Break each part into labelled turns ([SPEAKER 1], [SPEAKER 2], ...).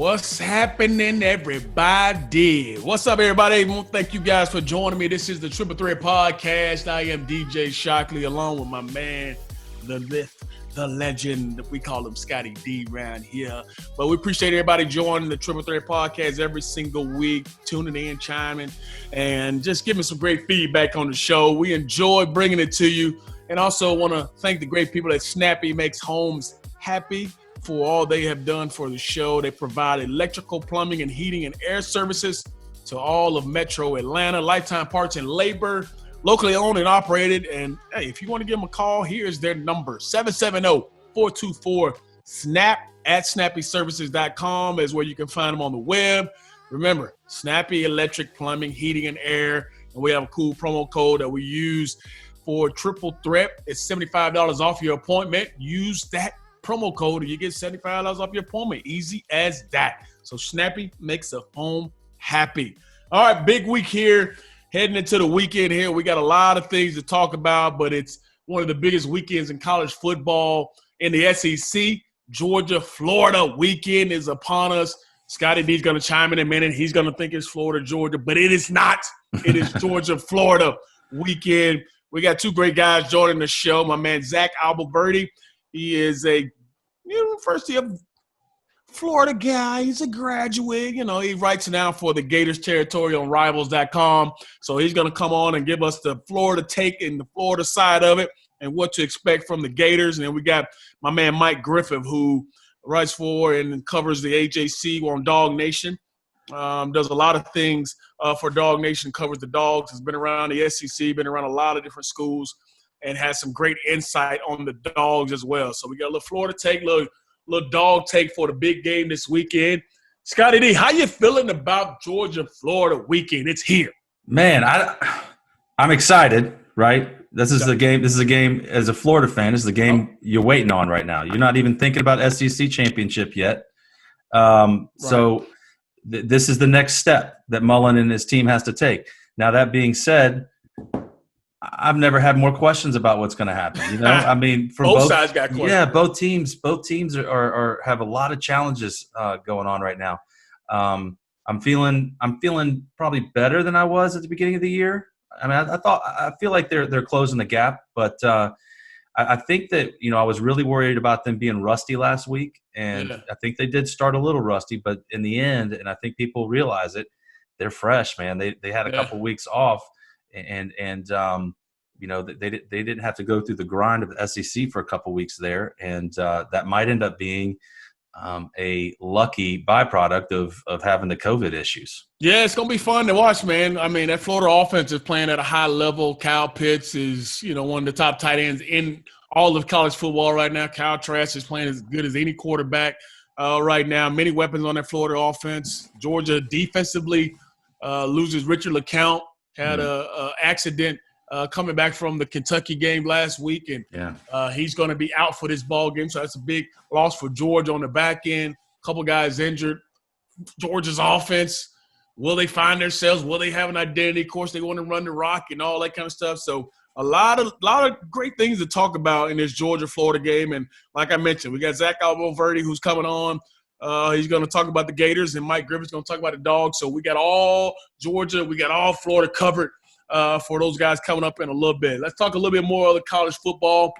[SPEAKER 1] What's happening, everybody? What's up, everybody? Thank you guys for joining me. This is the Triple Threat Podcast. I am DJ Shockley, along with my man, the myth, the legend. We call him Scotty D around here. But we appreciate everybody joining the Triple Threat Podcast every single week, tuning in, chiming, and just giving some great feedback on the show. We enjoy bringing it to you. And also want to thank the great people at Snappy Makes Homes Happy for all they have done for the show. They provide electrical, plumbing, and heating and air services to all of Metro Atlanta. Lifetime Parts and Labor, locally owned and operated. And hey, if you want to give them a call, here's their number, 770-424-SNAP at snappyservices.com is where you can find them on the web. Remember, Snappy Electric, Plumbing, Heating, and Air. And we have a cool promo code that we use for Triple Threat. It's $75 off your appointment. Use that promo code and you get $75 off your appointment. Easy as that. So Snappy makes a home happy. All right, big week here. Heading into the weekend here. We got a lot of things to talk about, but it's one of the biggest weekends in college football in the SEC. Georgia-Florida weekend is upon us. Scotty D's going to chime in a minute. He's going to think it's Florida-Georgia, but it is not. It is Georgia-Florida weekend. We got two great guys joining the show. My man, Zach Abolverdi. He is a University of Florida guy. He's a graduate. He writes now for the Gators territory on Rivals.com. So he's going to come on and give us the Florida take and the Florida side of it and what to expect from the Gators. And then we got my man Mike Griffith, who writes for and covers the AJC on Dog Nation. Does a lot of things for Dog Nation, covers the Dogs, has been around the SEC, been around a lot of different schools, and has some great insight on the Dogs as well. So we got a little Florida take, little dog take for the big game this weekend. Scotty D, how you feeling about Georgia-Florida weekend? It's here.
[SPEAKER 2] Man, I'm excited, right? This is a game as a Florida fan, this is the game you're waiting on right now. You're not even thinking about SEC championship yet. So this is the next step that Mullen and his team has to take. Now, that being said, I've never had more questions about what's going to happen. I mean, from
[SPEAKER 1] both sides got questions.
[SPEAKER 2] Yeah, both teams are have a lot of challenges going on right now. I'm feeling probably better than I was at the beginning of the year. I mean, I feel like they're closing the gap, but I think that I was really worried about them being rusty last week, and I think they did start a little rusty, but in the end, and I think people realize it, they're fresh, man. They had a couple weeks off. And they didn't have to go through the grind of the SEC for a couple weeks there, and that might end up being a lucky byproduct of having the COVID issues.
[SPEAKER 1] Yeah, it's gonna be fun to watch, man. I mean, that Florida offense is playing at a high level. Kyle Pitts is one of the top tight ends in all of college football right now. Kyle Trask is playing as good as any quarterback right now. Many weapons on that Florida offense. Georgia defensively loses Richard LeCount. Had a accident coming back from the Kentucky game last week, and he's going to be out for this ball game. So that's a big loss for Georgia on the back end. A couple guys injured. Georgia's offense, will they find themselves? Will they have an identity? Of course, they want to run the rock and all that kind of stuff. So a lot of great things to talk about in this Georgia-Florida game. And like I mentioned, we got Zach Abolverdi who's coming on. He's going to talk about the Gators, and Mike Griffith's going to talk about the Dogs. So we got all Georgia, we got all Florida covered for those guys coming up in a little bit. Let's talk a little bit more of the college football.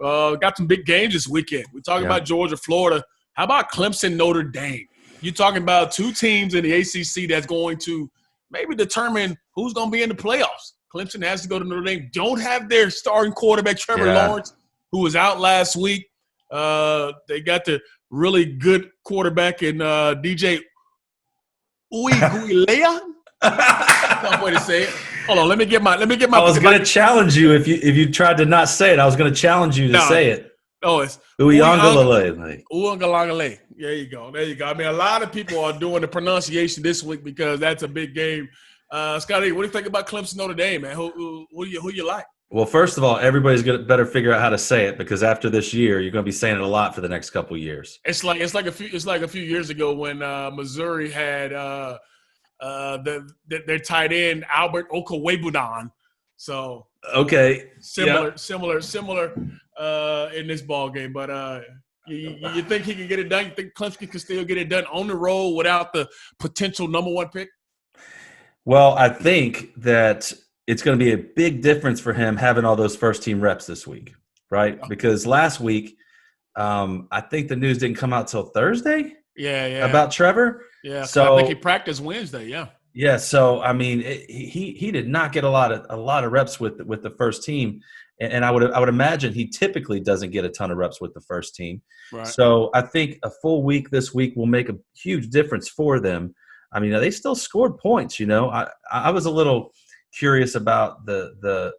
[SPEAKER 1] Got some big games this weekend. We're talking about Georgia, Florida. How about Clemson, Notre Dame? You're talking about two teams in the ACC that's going to maybe determine who's going to be in the playoffs. Clemson has to go to Notre Dame. Don't have their starting quarterback, Trevor Lawrence, who was out last week. They got the really good quarterback in DJ Uiagalelei. Tough way to say it. Hold on, let me get my.
[SPEAKER 2] I was going to challenge you if you tried to not say it. I was going to challenge you to say it.
[SPEAKER 1] Oh, it's
[SPEAKER 2] Uiagalelei.
[SPEAKER 1] Uiagalelei. There you go. I mean, a lot of people are doing the pronunciation this week because that's a big game. Scotty, what do you think about Clemson Notre Dame, man? Who you like?
[SPEAKER 2] Well, first of all, everybody's going to better figure out how to say it, because after this year, you're going to be saying it a lot for the next couple of years.
[SPEAKER 1] It's like a few years ago when Missouri had their tight end Albert Okwuegbunam. So similar in this ball game. But You think he can get it done? You think Clemson can still get it done on the road without the potential number one pick?
[SPEAKER 2] Well, I think that it's going to be a big difference for him having all those first-team reps this week, right? Because last week, I think the news didn't come out till Thursday about Trevor.
[SPEAKER 1] Yeah, because
[SPEAKER 2] so
[SPEAKER 1] I think he practiced Wednesday,
[SPEAKER 2] Yeah, so I mean, he did not get a lot of reps with the first team, and I would imagine he typically doesn't get a ton of reps with the first team.
[SPEAKER 1] Right.
[SPEAKER 2] So I think a full week this week will make a huge difference for them. I mean, they still scored points. I was a little curious about the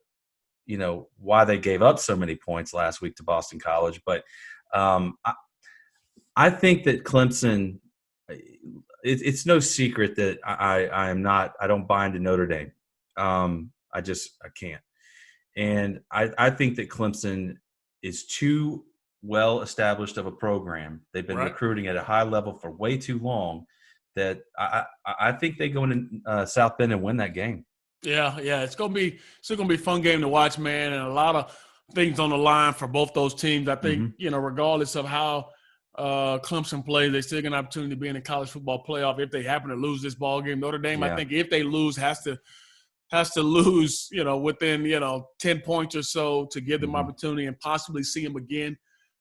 [SPEAKER 2] why they gave up so many points last week to Boston College, but I think that Clemson. It's no secret that I don't buy into Notre Dame. I can't. And I think that Clemson is too well established of a program. They've been recruiting at a high level for way too long that I think they go into South Bend and win that game.
[SPEAKER 1] Yeah. It's gonna be a fun game to watch, man, and a lot of things on the line for both those teams. I think, regardless of how Clemson plays, they still get an opportunity to be in the college football playoff if they happen to lose this ball game. Notre Dame, I think if they lose, has to lose, within 10 points or so to give them opportunity and possibly see them again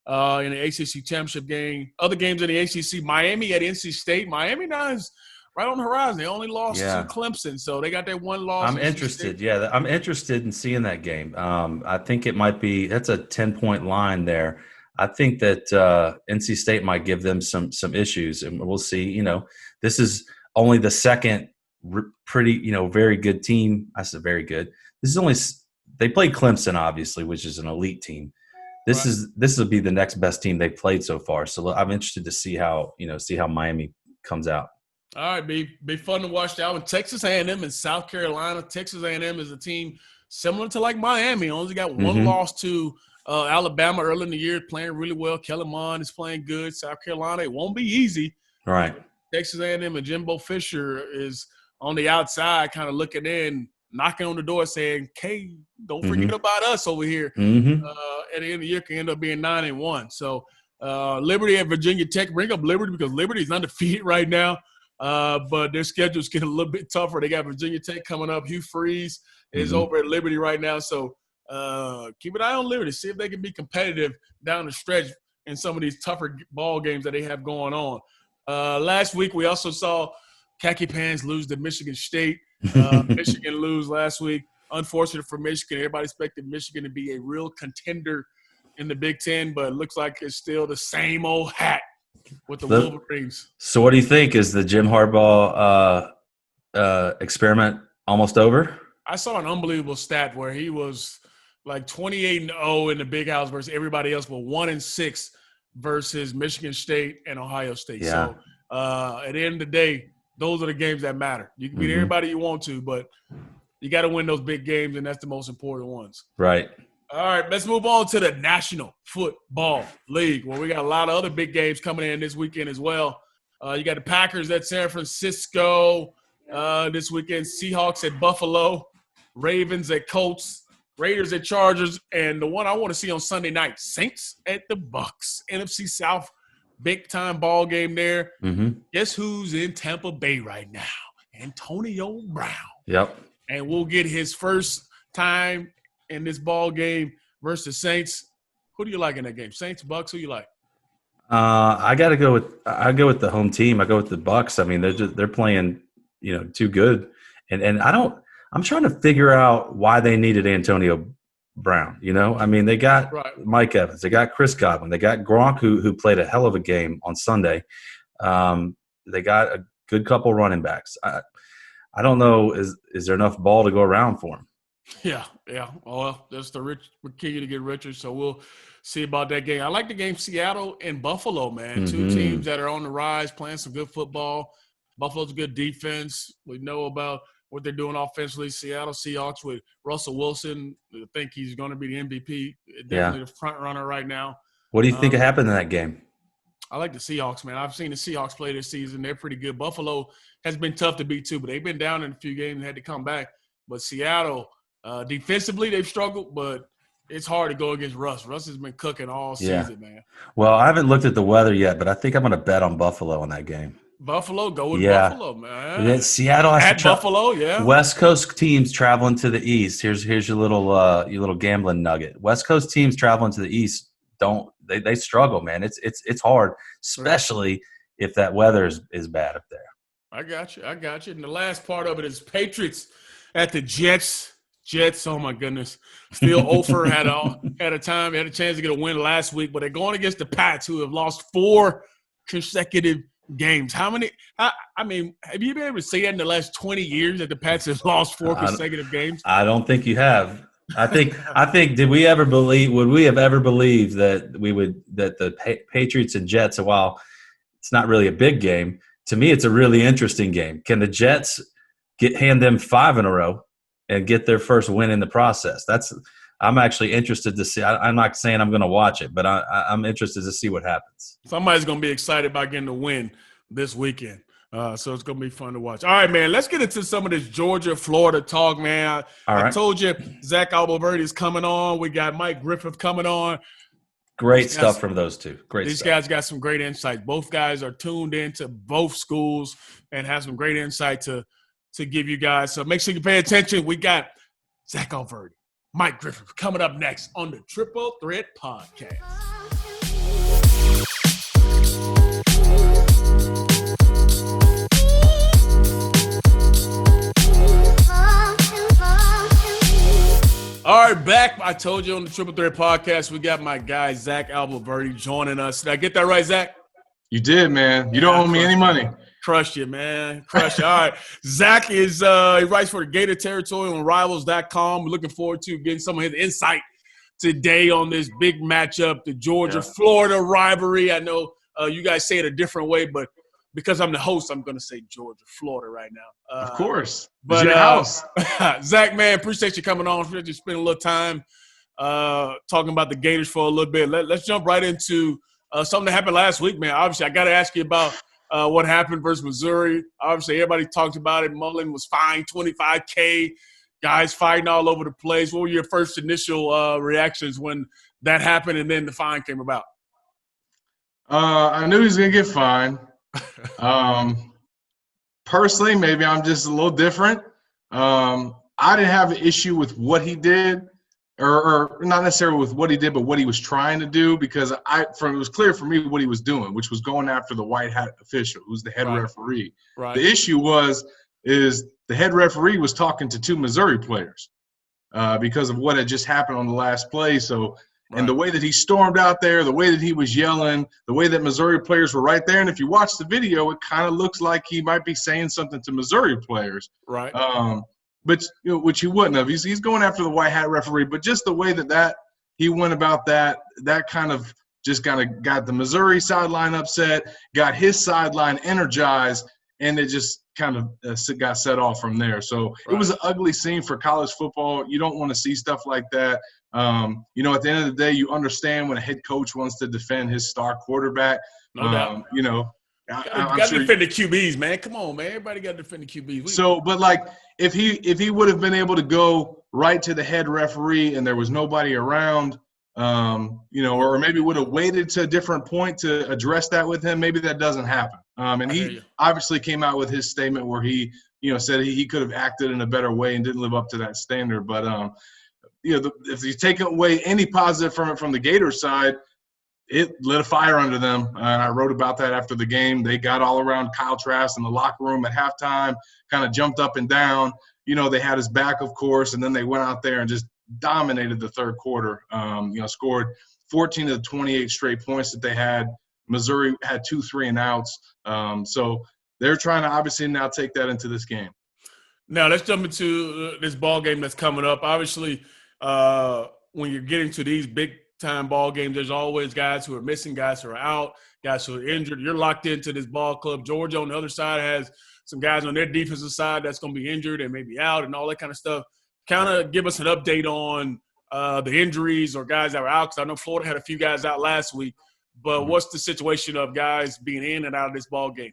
[SPEAKER 1] in the ACC championship game. Other games in the ACC, Miami at NC State. Miami now is right on the horizon. They only lost to Clemson, so they got that one loss.
[SPEAKER 2] I'm interested. Yeah, I'm interested in seeing that game. I think it might be – that's a 10-point line there. I think that NC State might give them some issues, and we'll see. This is only the second pretty, very good team. I said very good. This is only – they played Clemson, obviously, which is an elite team. This will be the next best team they've played so far. So I'm interested to see how Miami comes out.
[SPEAKER 1] All right, be fun to watch that one. Texas A&M and South Carolina. Texas A&M is a team similar to like Miami. Only got one loss to Alabama early in the year, playing really well. Kellen Mond is playing good. South Carolina, it won't be easy.
[SPEAKER 2] Right.
[SPEAKER 1] Texas A&M and Jimbo Fisher is on the outside kind of looking in, knocking on the door saying, "Hey, don't forget about us over here." At the end of the year can end up being 9-1. So Liberty at Virginia Tech. Bring up Liberty because Liberty is undefeated right now. But their schedule's getting a little bit tougher. They got Virginia Tech coming up. Hugh Freeze is over at Liberty right now. So keep an eye on Liberty. See if they can be competitive down the stretch in some of these tougher ball games that they have going on. Last week we also saw Khaki Pants lose to Michigan State. Michigan lose last week. Unfortunate for Michigan. Everybody expected Michigan to be a real contender in the Big Ten, but it looks like it's still the same old hat with the Wolverines.
[SPEAKER 2] So what do you think? Is the Jim Harbaugh experiment almost over?
[SPEAKER 1] I saw an unbelievable stat where he was like 28-0 in the Big House versus everybody else, but 1-6 versus Michigan State and Ohio State.
[SPEAKER 2] Yeah.
[SPEAKER 1] So at the end of the day, those are the games that matter. You can beat everybody you want to, but you got to win those big games, and that's the most important ones.
[SPEAKER 2] Right.
[SPEAKER 1] All right, let's move on to the National Football League, where we got a lot of other big games coming in this weekend as well. You got the Packers at San Francisco this weekend, Seahawks at Buffalo, Ravens at Colts, Raiders at Chargers, and the one I want to see on Sunday night, Saints at the Bucks. NFC South, big-time ball game there. Guess who's in Tampa Bay right now? Antonio Brown.
[SPEAKER 2] Yep.
[SPEAKER 1] And we'll get his first time in this ball game versus Saints. Who do you like in that game? Saints, Bucks, who you like?
[SPEAKER 2] I go with the home team. I go with the Bucks. I mean, they're playing, too good. And I'm trying to figure out why they needed Antonio Brown. I mean, they got Mike Evans, they got Chris Godwin, they got Gronk who played a hell of a game on Sunday. They got a good couple running backs. I don't know, is there enough ball to go around for him?
[SPEAKER 1] Yeah. Well, that's the rich continue to get richer, so we'll see about that game. I like the game Seattle and Buffalo, man. Two teams that are on the rise, playing some good football. Buffalo's a good defense. We know about what they're doing offensively. Seattle Seahawks with Russell Wilson. I think he's going to be the MVP. Definitely the front runner right now.
[SPEAKER 2] What do you think happened in that game?
[SPEAKER 1] I like the Seahawks, man. I've seen the Seahawks play this season. They're pretty good. Buffalo has been tough to beat too, but they've been down in a few games and had to come back. But Seattle, defensively, they've struggled, but It's hard to go against Russ. Russ has been cooking all season, man.
[SPEAKER 2] Well, I haven't looked at the weather yet, but I think I'm going to bet on Buffalo in that game.
[SPEAKER 1] Buffalo, go with Buffalo, man.
[SPEAKER 2] And then Seattle has
[SPEAKER 1] at Buffalo, yeah.
[SPEAKER 2] West Coast teams traveling to the East. Here's your little gambling nugget. West Coast teams traveling to the East they struggle, man. It's hard, especially if that weather is bad up there.
[SPEAKER 1] I got you. And the last part of it is Patriots at the Jets. Jets, oh my goodness. Still Ofer had a chance to get a win last week, but they're going against the Pats, who have lost 4 consecutive games. Have you been able to say that in the last 20 years that the Pats have lost 4 consecutive games?
[SPEAKER 2] I don't think you have. I think would we have ever believed that the Patriots and Jets, while it's not really a big game, to me it's a really interesting game. Can the Jets hand them 5 in a row and get their first win in the process? I'm actually interested to see. I'm not saying I'm going to watch it, but I'm interested to see what happens.
[SPEAKER 1] Somebody's going to be excited about getting the win this weekend. So it's going to be fun to watch. All right, man, let's get into some of this Georgia-Florida talk, man. I told you Zach Abolverdi is coming on. We got Mike Griffith coming on.
[SPEAKER 2] Great stuff from those two.
[SPEAKER 1] These guys got some great insight. Both guys are tuned into both schools and have some great insight to give you guys. So make sure you pay attention. We got Zach Abolverdi, Mike Griffith coming up next on the Triple Threat Podcast. All right, back. I told you on the Triple Threat Podcast, we got my guy, Zach Abolverdi, joining us. Did I get that right, Zach?
[SPEAKER 3] You did, man. You don't owe me any money.
[SPEAKER 1] Crush you, man. Crush you. All right. Zach is he writes for the Gator Territory on Rivals.com. We're looking forward to getting some of his insight today on this big matchup, the Georgia-Florida rivalry. I know you guys say it a different way, but because I'm the host, I'm going to say Georgia-Florida right now.
[SPEAKER 3] Of course.
[SPEAKER 1] But
[SPEAKER 3] your house.
[SPEAKER 1] Zach, man, appreciate you coming on. Appreciate you spending a little time talking about the Gators for a little bit. Let's jump right into something that happened last week, man. Obviously, I got to ask you about what happened versus Missouri. Obviously, everybody talked about it. Mullen was fined $25K. Guys fighting all over the place. What were your first initial reactions when that happened and then the fine came about?
[SPEAKER 3] I knew he was going to get fined. Personally, maybe I'm just a little different. I didn't have an issue with what he did, or not necessarily with what he did, but what he was trying to do, because it was clear for me what he was doing, which was going after the white hat official, who's the head referee.
[SPEAKER 1] Right.
[SPEAKER 3] The issue is the head referee was talking to 2 Missouri players because of what had just happened on the last play. So. And the way that he stormed out there, the way that he was yelling, the way that Missouri players were right there. And if you watch the video, it kind of looks like he might be saying something to Missouri players.
[SPEAKER 1] Right.
[SPEAKER 3] But which he wouldn't have. He's going after the white hat referee. But just the way that he went about that kind of just got the Missouri sideline upset, got his sideline energized, and it just kind of got set off from there. So It was an ugly scene for college football. You don't want to see stuff like that. At the end of the day, you understand when a head coach wants to defend his star quarterback.
[SPEAKER 1] No doubt.
[SPEAKER 3] I'm
[SPEAKER 1] got to
[SPEAKER 3] sure
[SPEAKER 1] defend the QBs, man. Come on, man. Everybody got to defend the QBs.
[SPEAKER 3] But if he would have been able to go right to the head referee and there was nobody around, or maybe would have waited to a different point to address that with him, maybe that doesn't happen. And he obviously came out with his statement where he, said he could have acted in a better way and didn't live up to that standard. But if you take away any positive from it from the Gators side, it lit a fire under them. And I wrote about that after the game. They got all around Kyle Trask in the locker room at halftime, kind of jumped up and down. They had his back, of course, and then they went out there and just dominated the third quarter. Scored 14 of the 28 straight points that they had. Missouri had 2 3-and-outs. So they're trying to obviously now take that into this game.
[SPEAKER 1] Now let's jump into this ball game that's coming up. Obviously, when you're getting to these big-time ball games, there's always guys who are missing, guys who are out, guys who are injured. You're locked into this ball club. Georgia on the other side has some guys on their defensive side that's going to be injured and maybe out and all that kind of stuff. Kind of give us an update on the injuries or guys that were out, because I know Florida had a few guys out last week. But what's the situation of guys being in and out of this ball game?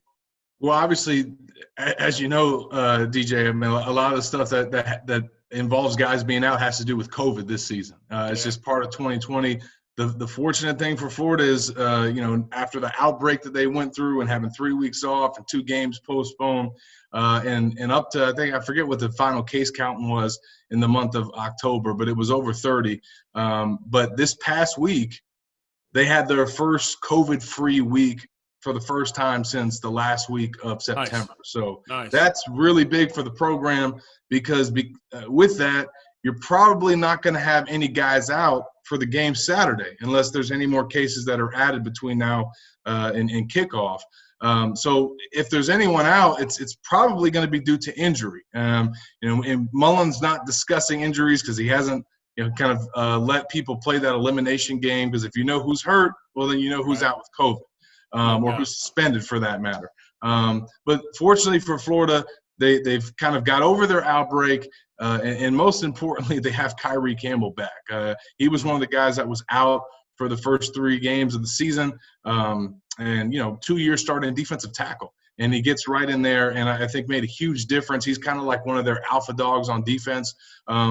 [SPEAKER 3] Well, obviously, as you know, DJ, I mean, a lot of the stuff that involves guys being out has to do with COVID this season. It's just part of 2020. The fortunate thing for Florida is, after the outbreak that they went through and having 3 weeks off and 2 games postponed, and up to, I forget what the final case count was in the month of October, but it was over 30. But this past week, they had their first COVID-free week for the first time since the last week of September. Nice. So That's really big for the program because with that, you're probably not going to have any guys out for the game Saturday unless there's any more cases that are added between now and kickoff. So if there's anyone out, it's probably going to be due to injury. And Mullen's not discussing injuries because he hasn't let people play that elimination game, because if you know who's hurt, well, then you know who's out with COVID or who's suspended for that matter. But fortunately for Florida, they've kind of got over their outbreak. And most importantly, they have Kyrie Campbell back. He was one of the guys that was out for the first 3 games of the season. And 2 years starting defensive tackle. And he gets right in there and I think made a huge difference. He's kind of like one of their alpha dogs on defense.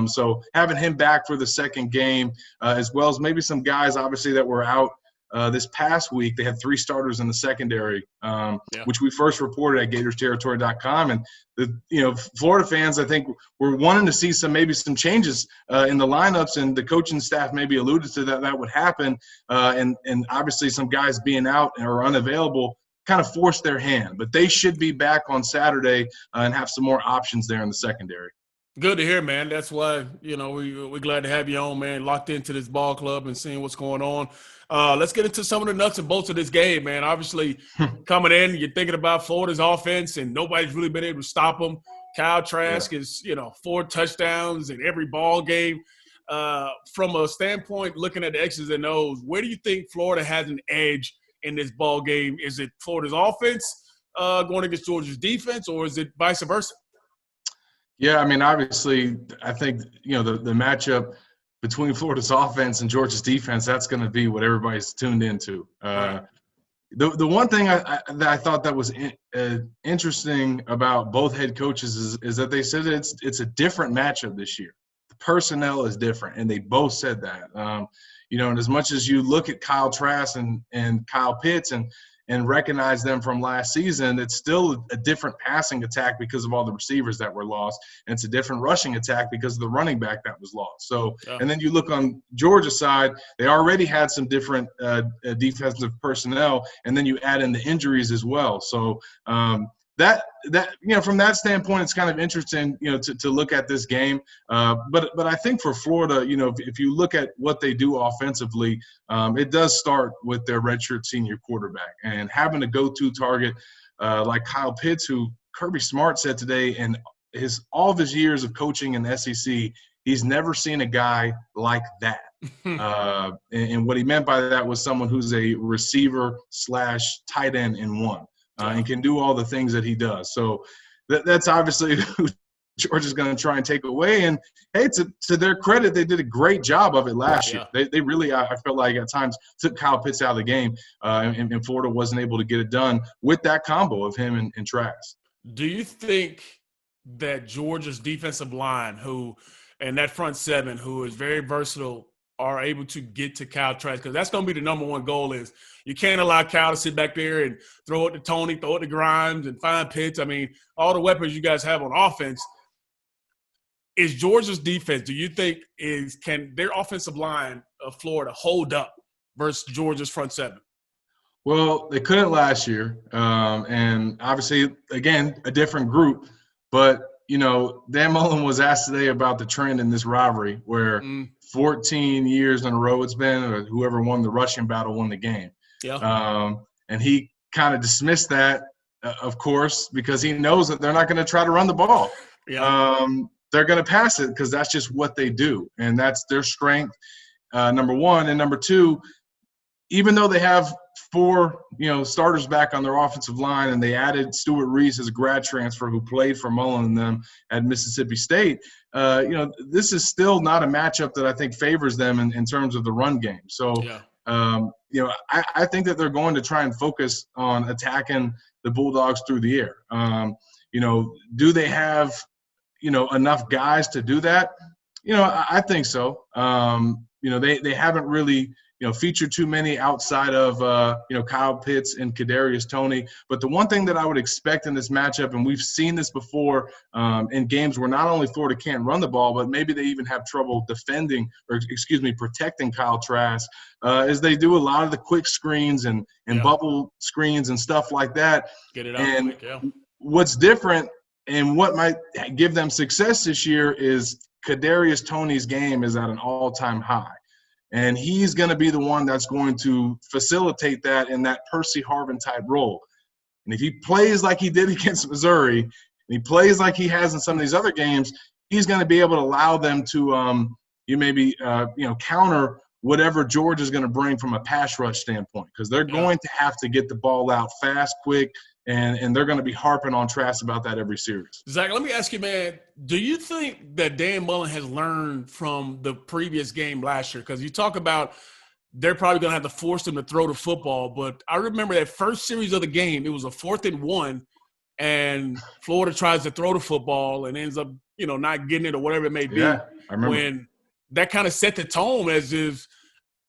[SPEAKER 3] So having him back for the second game, as well as maybe some guys, obviously, that were out this past week. They had 3 starters in the secondary, which we first reported at GatorsTerritory.com. And Florida fans, I think, were wanting to see maybe some changes in the lineups, and the coaching staff maybe alluded to that would happen. And obviously, some guys being out or unavailable kind of forced their hand. But they should be back on Saturday and have some more options there in the secondary.
[SPEAKER 1] Good to hear, man. That's why, we're glad to have you on, man, locked into this ball club and seeing what's going on. Let's get into some of the nuts and bolts of this game, man. Obviously, coming in, you're thinking about Florida's offense, and nobody's really been able to stop them. Kyle Trask is, 4 touchdowns in every ball game. From a standpoint, looking at the X's and O's, where do you think Florida has an edge in this ball game? Is it Florida's offense going against Georgia's defense, or is it vice versa?
[SPEAKER 3] Yeah, I mean, obviously, I think, the matchup between Florida's offense and Georgia's defense, that's going to be what everybody's tuned into. The one thing that I thought that was interesting about both head coaches is that they said it's a different matchup this year. The personnel is different, and they both said that. And as much as you look at Kyle Trask and Kyle Pitts and recognize them from last season, it's still a different passing attack because of all the receivers that were lost. And it's a different rushing attack because of the running back that was lost. So, and then you look on Georgia's side, they already had some different defensive personnel, and then you add in the injuries as well. So that from that standpoint, it's kind of interesting, to look at this game. But I think for Florida, if you look at what they do offensively, it does start with their redshirt senior quarterback, and having a go-to target like Kyle Pitts, who Kirby Smart said today, in all of his years of coaching in the SEC, he's never seen a guy like that. And what he meant by that was someone who's a receiver / tight end in one. And can do all the things that he does. So that's obviously who Georgia's going to try and take away. And, hey, to their credit, they did a great job of it last year. They really, I felt like at times, took Kyle Pitts out of the game, and Florida wasn't able to get it done with that combo of him and Trask.
[SPEAKER 1] Do you think that Georgia's defensive line, and that front seven, who is very versatile, are able to get to Kyle Trask? Because that's going to be the number one goal. Is you can't allow Kyle to sit back there and throw it to Tony, throw it to Grimes, and find Pitts. I mean, all the weapons you guys have on offense. Is Georgia's defense, do you think, can their offensive line of Florida hold up versus Georgia's front seven?
[SPEAKER 3] Well, they couldn't last year. And obviously, again, a different group. But, Dan Mullen was asked today about the trend in this rivalry where 14 years in a row it's been, or whoever won the rushing battle won the game. And he kind of dismissed that, of course, because he knows that they're not going to try to run the ball. They're going to pass it because that's just what they do, and that's their strength, number one. And number two, even though they have 4 starters back on their offensive line, and they added Stuart Reese as a grad transfer who played for Mullen and them at Mississippi State, this is still not a matchup that I think favors them in terms of the run game. So, I think that they're going to try and focus on attacking the Bulldogs through the air. Do they have enough guys to do that? I think so. They haven't really, featured too many outside of, Kyle Pitts and Kadarius Toney. But the one thing that I would expect in this matchup, and we've seen this before in games where not only Florida can't run the ball, but maybe they even have trouble protecting Kyle Trask, is they do a lot of the quick screens and bubble screens and stuff like that.
[SPEAKER 1] Get it out quick, yeah.
[SPEAKER 3] What's different and what might give them success this year is Kadarius Toney's game is at an all-time high. And he's going to be the one that's going to facilitate that in that Percy Harvin type role. And if he plays like he did against Missouri, and he plays like he has in some of these other games, he's going to be able to allow them to counter whatever Georgia's going to bring from a pass rush standpoint, because they're going to have to get the ball out fast, quick, and they're going to be harping on Trask about that every series.
[SPEAKER 1] Zach, let me ask you, man, do you think that Dan Mullen has learned from the previous game last year? Because you talk about they're probably going to have to force them to throw the football, but I remember that first series of the game, it was a 4th and 1, and Florida tries to throw the football and ends up, not getting it or whatever it may be.
[SPEAKER 3] Yeah, I remember.
[SPEAKER 1] When that kind of set the tone as if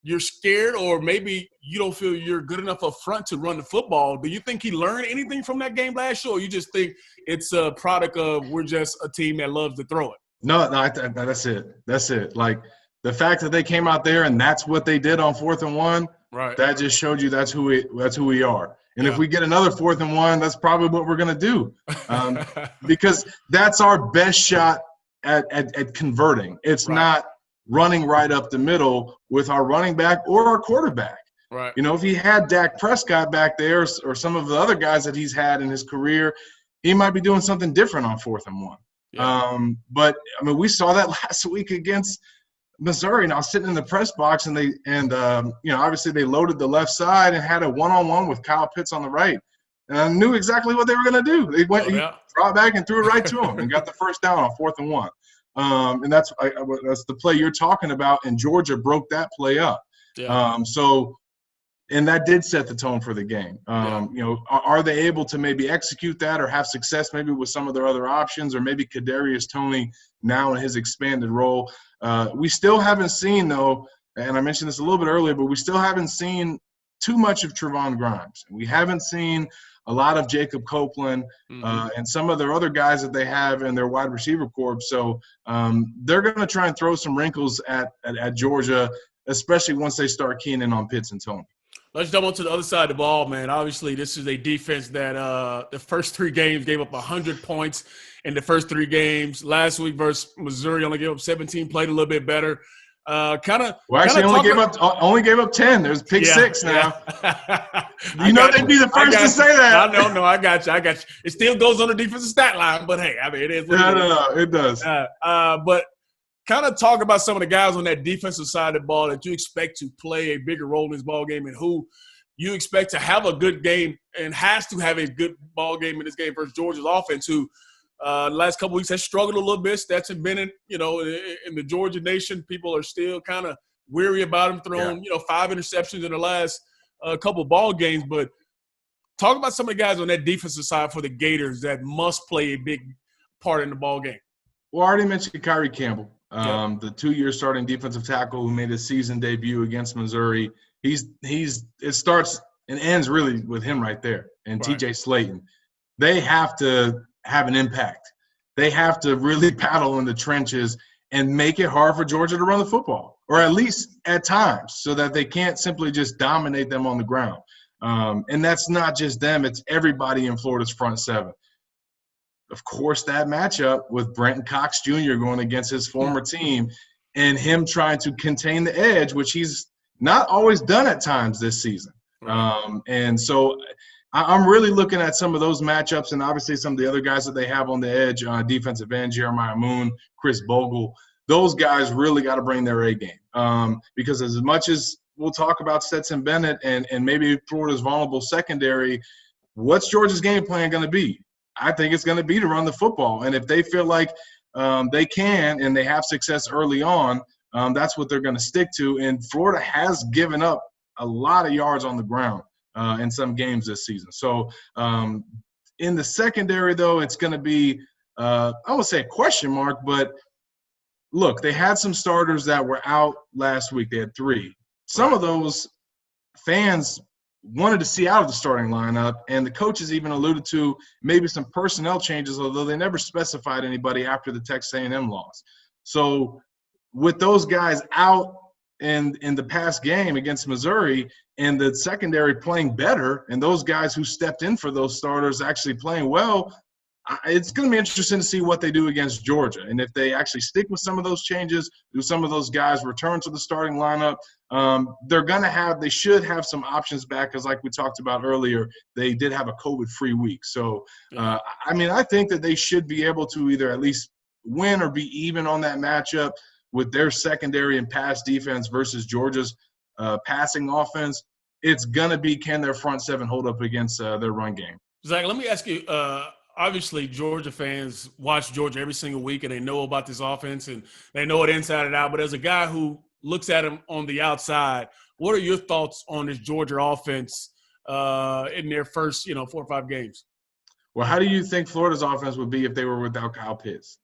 [SPEAKER 1] you're scared or maybe you don't feel you're good enough up front to run the football. Do you think he learned anything from that game last year, or you just think it's a product of we're just a team that loves to throw it?
[SPEAKER 3] No, that's it. That's it. Like, the fact that they came out there and that's what they did on 4th and 1,
[SPEAKER 1] right?
[SPEAKER 3] That just showed you that's who we are. And if we get another 4th and 1, that's probably what we're going to do, because that's our best shot at converting. It's not running right up the middle with our running back or our quarterback.
[SPEAKER 1] Right.
[SPEAKER 3] If he had Dak Prescott back there or some of the other guys that he's had in his career, he might be doing something different on 4th and 1.
[SPEAKER 1] Yeah.
[SPEAKER 3] But we saw that last week against Missouri, and I was sitting in the press box, and obviously they loaded the left side and had a one-on-one with Kyle Pitts on the right, and I knew exactly what they were going to do. They went, brought back and threw it right to him, and got the first down on 4th and 1. And that's the play you're talking about, and Georgia broke that play up.
[SPEAKER 1] Yeah.
[SPEAKER 3] And that did set the tone for the game. Are they able to maybe execute that or have success maybe with some of their other options, or maybe Kadarius Toney now in his expanded role? We still haven't seen, though, and I mentioned this a little bit earlier, but we still haven't seen too much of Trevon Grimes. We haven't seen a lot of Jacob Copeland and some of their other guys that they have in their wide receiver corps. So they're going to try and throw some wrinkles at Georgia, especially once they start keying in on Pitts and Toney.
[SPEAKER 1] Let's jump on to the other side of the ball, man. Obviously, this is a defense that the first 3 games gave up 100 points in the first 3 games. Last week versus Missouri only gave up 17, played a little bit better.
[SPEAKER 3] Only gave up 10. There's pick 6 now.
[SPEAKER 1] Yeah.
[SPEAKER 3] They'd be the first to say that.
[SPEAKER 1] No, I got you. It still goes on the defensive stat line, but hey, it is.
[SPEAKER 3] No, it does.
[SPEAKER 1] But kind of talk about some of the guys on that defensive side of the ball that you expect to play a bigger role in this ball game, and who you expect to have a good game and has to have a good ball game in this game versus Georgia's offense, who the last couple weeks has struggled a little bit. Stats have been in the Georgia nation. People are still kind of weary about him throwing 5 interceptions in the last couple ball games. But talk about some of the guys on that defensive side for the Gators that must play a big part in the ball game.
[SPEAKER 3] Well, I already mentioned Kyrie Campbell. The 2-year starting defensive tackle who made his season debut against Missouri. It starts and ends really with him right there. And TJ Slayton. They have to have an impact. They have to really battle in the trenches and make it hard for Georgia to run the football, or at least at times, so that they can't simply just dominate them on the ground. And that's not just them. It's everybody in Florida's front 7. Of course, that matchup with Brenton Cox Jr. going against his former team and him trying to contain the edge, which he's not always done at times this season. And so I'm really looking at some of those matchups, and obviously some of the other guys that they have on the edge, defensive end, Jeremiah Moon, Chris Bogle. Those guys really got to bring their A game, because as much as we'll talk about Stetson Bennett and maybe Florida's vulnerable secondary, what's Georgia's game plan going to be? I think it's going to be to run the football. And if they feel like they can and they have success early on, that's what they're going to stick to. And Florida has given up a lot of yards on the ground in some games this season. So in the secondary, though, it's going to be I won't say a question mark, but look, they had some starters that were out last week. They had 3. Some of those fans wanted to see out of the starting lineup, and the coaches even alluded to maybe some personnel changes, although they never specified anybody after the Texas A&M loss. So with those guys out in the past game against Missouri and the secondary playing better and those guys who stepped in for those starters actually playing well, it's going to be interesting to see what they do against Georgia. And if they actually stick with some of those changes, do some of those guys return to the starting lineup, they should have some options back, because like we talked about earlier, they did have a COVID-free week. So, I think that they should be able to either at least win or be even on that matchup with their secondary and pass defense versus Georgia's passing offense. It's going to be, can their front seven hold up against their run game?
[SPEAKER 1] Zach, let me ask you, obviously Georgia fans watch Georgia every single week and they know about this offense and they know it inside and out. But as a guy who looks at them on the outside, what are your thoughts on this Georgia offense in their first, 4 or 5 games?
[SPEAKER 3] Well, how do you think Florida's offense would be if they were without Kyle Pitts?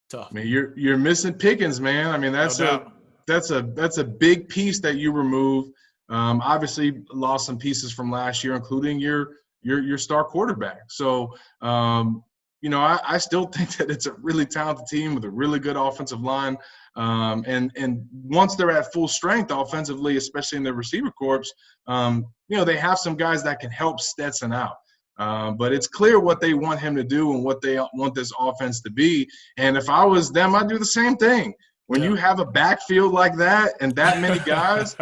[SPEAKER 1] Tough.
[SPEAKER 3] I mean, you're missing Pickens, man. I mean, that's a big piece that you remove. Obviously, lost some pieces from last year, including your star quarterback. So, I still think that it's a really talented team with a really good offensive line. And once they're at full strength offensively, especially in the receiver corps, they have some guys that can help Stetson out. But it's clear what they want him to do and what they want this offense to be. And if I was them, I'd do the same thing. When you have a backfield like that and that many guys,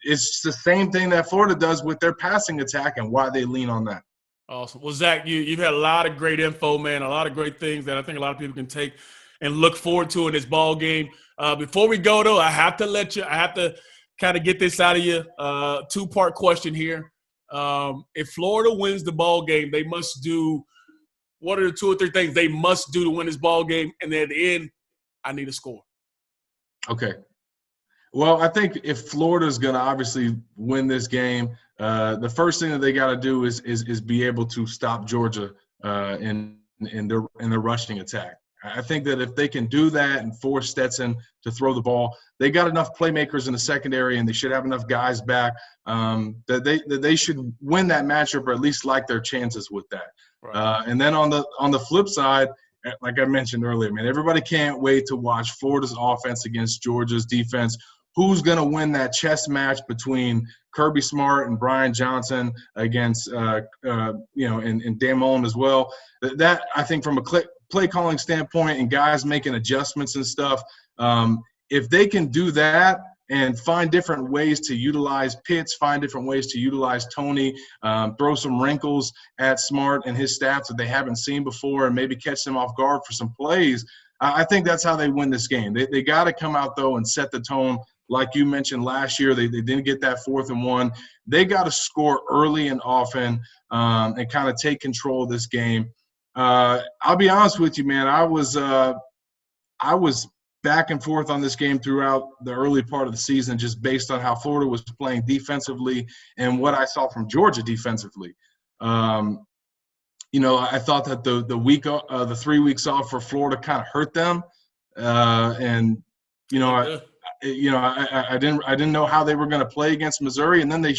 [SPEAKER 3] it's the same thing that Florida does with their passing attack and why they lean on that.
[SPEAKER 1] Awesome. Well, Zach, you've had a lot of great info, man, a lot of great things that I think a lot of people can take and look forward to in this ball game. Before we go, though, I have to kind of get this out of you. 2-part question here. If Florida wins the ball game, they must do – what are the 2 or 3 things they must do to win this ball game? And then at the end, I need a score.
[SPEAKER 3] Okay. Well, I think if Florida's going to obviously win this game, the first thing that they got to do is be able to stop Georgia in their rushing attack. I think that if they can do that and force Stetson to throw the ball, they got enough playmakers in the secondary, and they should have enough guys back that they should win that matchup, or at least like their chances with that. Right. And then on the flip side, like I mentioned earlier, man, everybody can't wait to watch Florida's offense against Georgia's defense. Who's going to win that chess match between Kirby Smart and Brian Johnson against, and Dan Mullen as well? That, I think, from a play calling standpoint and guys making adjustments and stuff, if they can do that and find different ways to utilize Pitts, find different ways to utilize Tony, throw some wrinkles at Smart and his staff that they haven't seen before, and maybe catch them off guard for some plays, I think that's how they win this game. They got to come out, though, and set the tone. Like you mentioned last year, they didn't get that 4th and 1. They got to score early and often and kind of take control of this game. I'll be honest with you, man. I was back and forth on this game throughout the early part of the season, just based on how Florida was playing defensively and what I saw from Georgia defensively. I thought that the 3 weeks off for Florida kind of hurt them, I didn't know how they were going to play against Missouri, and then they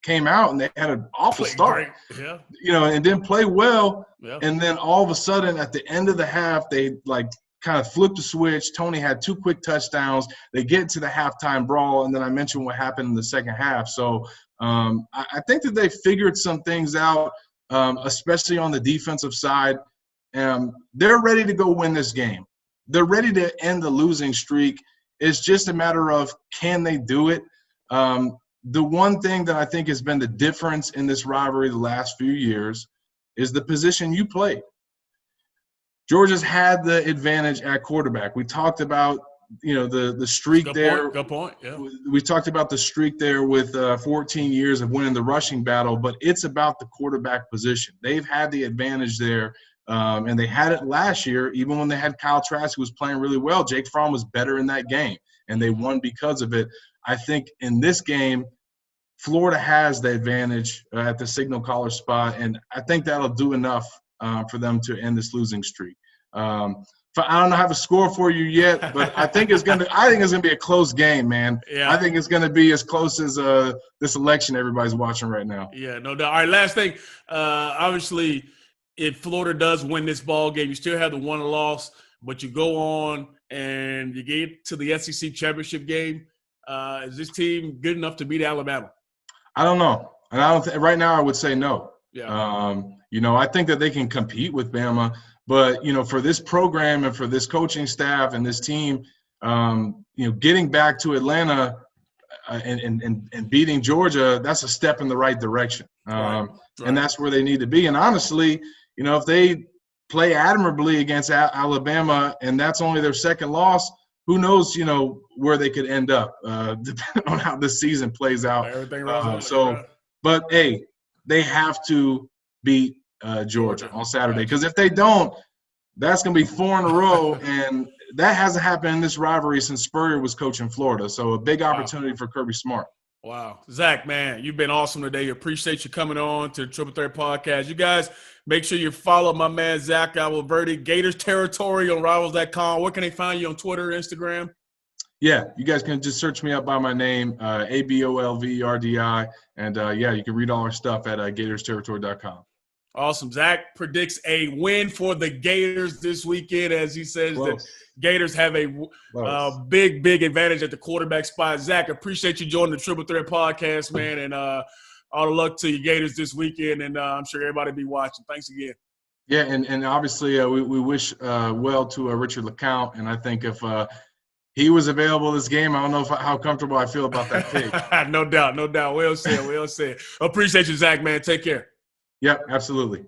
[SPEAKER 3] came out and they had an awful start. And didn't play well. Yeah. And then all of a sudden, at the end of the half, they kind of flipped the switch. Tony had 2 quick touchdowns. They get to the halftime brawl, and then I mentioned what happened in the second half. So I think that they figured some things out, especially on the defensive side. They're ready to go win this game. They're ready to end the losing streak. It's just a matter of, can they do it? The one thing that I think has been the difference in this rivalry the last few years is the position you play. Georgia's had the advantage at quarterback. We talked about, the streak there.
[SPEAKER 1] Good point, yeah.
[SPEAKER 3] We talked about the streak there with 14 years of winning the rushing battle, but it's about the quarterback position. They've had the advantage there. And they had it last year, even when they had Kyle Trask, who was playing really well. Jake Fromm was better in that game, and they won because of it. I think in this game, Florida has the advantage at the signal caller spot, and I think that'll do enough for them to end this losing streak. I don't have a score for you yet, but I think it's gonna be a close game, man.
[SPEAKER 1] Yeah.
[SPEAKER 3] I think it's gonna be as close as this election everybody's watching right now.
[SPEAKER 1] Yeah, no doubt. All right, last thing. Obviously, if Florida does win this ball game, you still have the one loss, but you go on and you get to the SEC championship game. Is this team good enough to beat Alabama?
[SPEAKER 3] I don't know, and I don't right now. I would say no.
[SPEAKER 1] Yeah.
[SPEAKER 3] I think that they can compete with Bama, but for this program and for this coaching staff and this team, getting back to Atlanta and beating Georgia, that's a step in the right direction.
[SPEAKER 1] Right.
[SPEAKER 3] And that's where they need to be. And honestly, if they play admirably against Alabama and that's only their second loss, who knows, where they could end up, depending on how this season plays out.
[SPEAKER 1] Everything
[SPEAKER 3] but hey, they have to beat Georgia on Saturday, because if they don't, that's going to be 4 in a row, and that hasn't happened in this rivalry since Spurrier was coaching Florida. So a big opportunity for Kirby Smart.
[SPEAKER 1] Wow. Zach, man, you've been awesome today. Appreciate you coming on to the Triple Threat Podcast. You guys, make sure you follow my man, Zach Abolverdi, Gators Territory on Rivals.com. Where can they find you on Twitter, Instagram?
[SPEAKER 3] Yeah, you guys can just search me up by my name, Abolverdi. And, you can read all our stuff at GatorsTerritory.com.
[SPEAKER 1] Awesome. Zach predicts a win for the Gators this weekend, as he says that Gators have a big advantage at the quarterback spot. Zach, appreciate you joining the Triple Threat Podcast, man, and all the luck to you Gators this weekend, and I'm sure everybody will be watching. Thanks again.
[SPEAKER 3] Yeah, and obviously we wish well to Richard LeCount, and I think if he was available this game, I don't know how comfortable I feel about that pick.
[SPEAKER 1] No doubt. Well said. Appreciate you, Zach, man. Take care.
[SPEAKER 3] Yep, absolutely.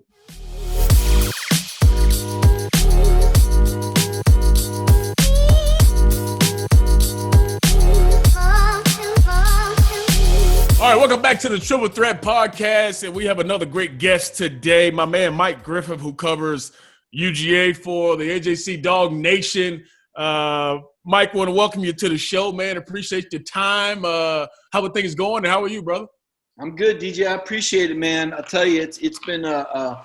[SPEAKER 1] All right, welcome back to the Triple Threat Podcast, and we have another great guest today, my man Mike Griffith, who covers UGA for the AJC Dog Nation. Mike, want to welcome you to the show, man. Appreciate your time. How are things going, and how are you, brother?
[SPEAKER 4] I'm good, DJ. I appreciate it, man. I'll tell you, it's been a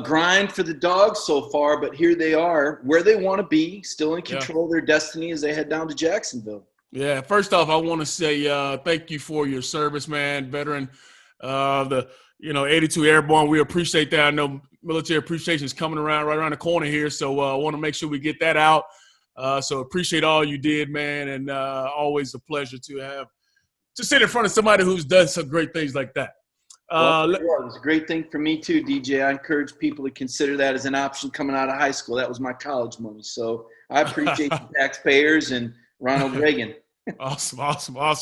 [SPEAKER 4] grind for the Dogs so far, but here they are, where they want to be, still in control of their destiny as they head down to Jacksonville.
[SPEAKER 1] Yeah, first off, I want to say thank you for your service, man, veteran of the 82 Airborne. We appreciate that. I know military appreciation is coming right around the corner here, so I want to make sure we get that out. So appreciate all you did, man, and always a pleasure to sit in front of somebody who's done some great things like that.
[SPEAKER 4] It was a great thing for me too, DJ. I encourage people to consider that as an option coming out of high school. That was my college money. So I appreciate the taxpayers and Ronald Reagan.
[SPEAKER 1] Awesome. All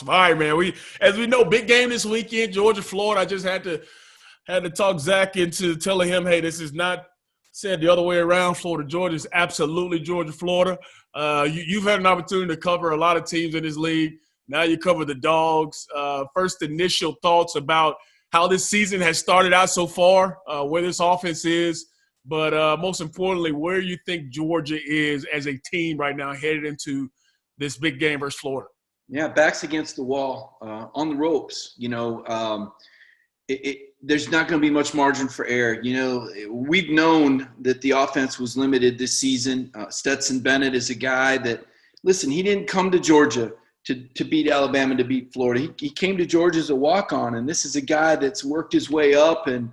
[SPEAKER 1] right, man. As we know, big game this weekend, Georgia, Florida. I just had to talk Zach into telling him, hey, this is not said the other way around. Florida, Georgia is absolutely Georgia, Florida. You've had an opportunity to cover a lot of teams in this league. Now you cover the Dogs. First initial thoughts about how this season has started out so far, where this offense is, but most importantly, where you think Georgia is as a team right now headed into this big game versus Florida.
[SPEAKER 4] Yeah, backs against the wall, on the ropes. There's not going to be much margin for error. We've known that the offense was limited this season. Stetson Bennett is a guy that, listen, he didn't come to Georgia to beat Alabama, to beat Florida. He came to Georgia as a walk-on, and this is a guy that's worked his way up. And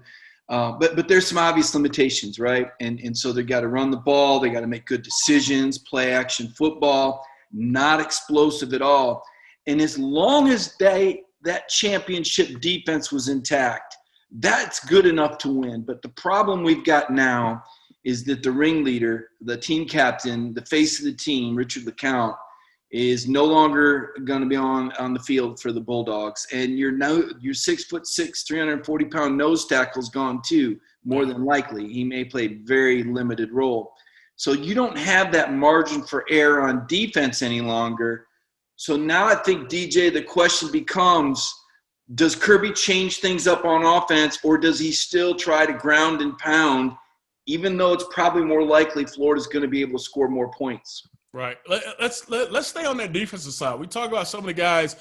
[SPEAKER 4] but there's some obvious limitations, right? And so they got to run the ball. They got to make good decisions, play action football, not explosive at all. And as long as that championship defense was intact, that's good enough to win. But the problem we've got now is that the ringleader, the team captain, the face of the team, Richard LeCount, is no longer going to be on the field for the Bulldogs. And your 6'6", 340-pound nose tackle's gone too, more than likely. He may play a very limited role. So you don't have that margin for error on defense any longer. So now I think, DJ, the question becomes, does Kirby change things up on offense, or does he still try to ground and pound, even though it's probably more likely Florida's going to be able to score more points?
[SPEAKER 1] Right. Let's stay on that defensive side. We talk about some of the guys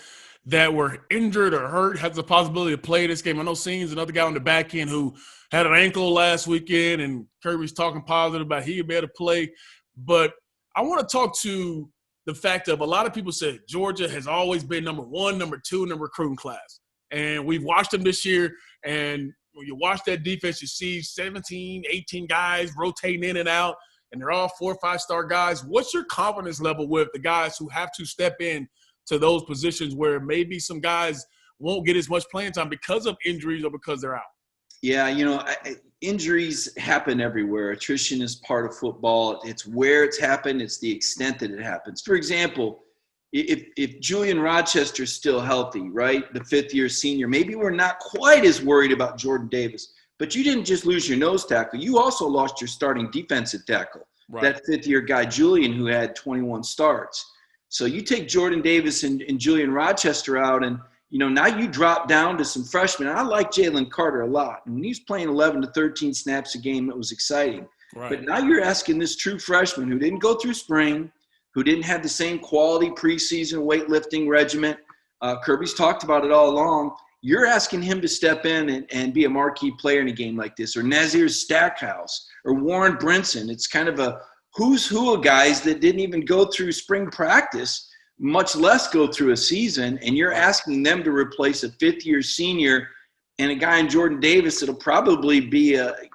[SPEAKER 1] that were injured or hurt has the possibility to play this game. I know Scene's another guy on the back end who had an ankle last weekend, and Kirby's talking positive about he'll be able to play. But I want to talk to the fact of a lot of people say Georgia has always been number one, number two in the recruiting class. And we've watched them this year, and when you watch that defense, you see 17, 18 guys rotating in and out, and they're all 4 or 5-star guys. What's your confidence level with the guys who have to step in to those positions where maybe some guys won't get as much playing time because of injuries or because they're out?
[SPEAKER 4] Yeah, injuries happen everywhere. Attrition is part of football. It's where it's happened. It's the extent that it happens. For example, if Julian Rochester's still healthy, right, the fifth-year senior, maybe we're not quite as worried about Jordan Davis. But you didn't just lose your nose tackle. You also lost your starting defensive tackle, right. That fifth-year guy, Julian, who had 21 starts. So you take Jordan Davis and Julian Rochester out, and now you drop down to some freshmen. I like Jalen Carter a lot. And when he was playing 11 to 13 snaps a game, it was exciting. Right. But now you're asking this true freshman who didn't go through spring, who didn't have the same quality preseason weightlifting regimen. Kirby's talked about it all along. You're asking him to step in and be a marquee player in a game like this, or Nazir Stackhouse, or Warren Brinson. It's kind of a who's who of guys that didn't even go through spring practice, much less go through a season, and you're asking them to replace a fifth-year senior and a guy in Jordan Davis that'll probably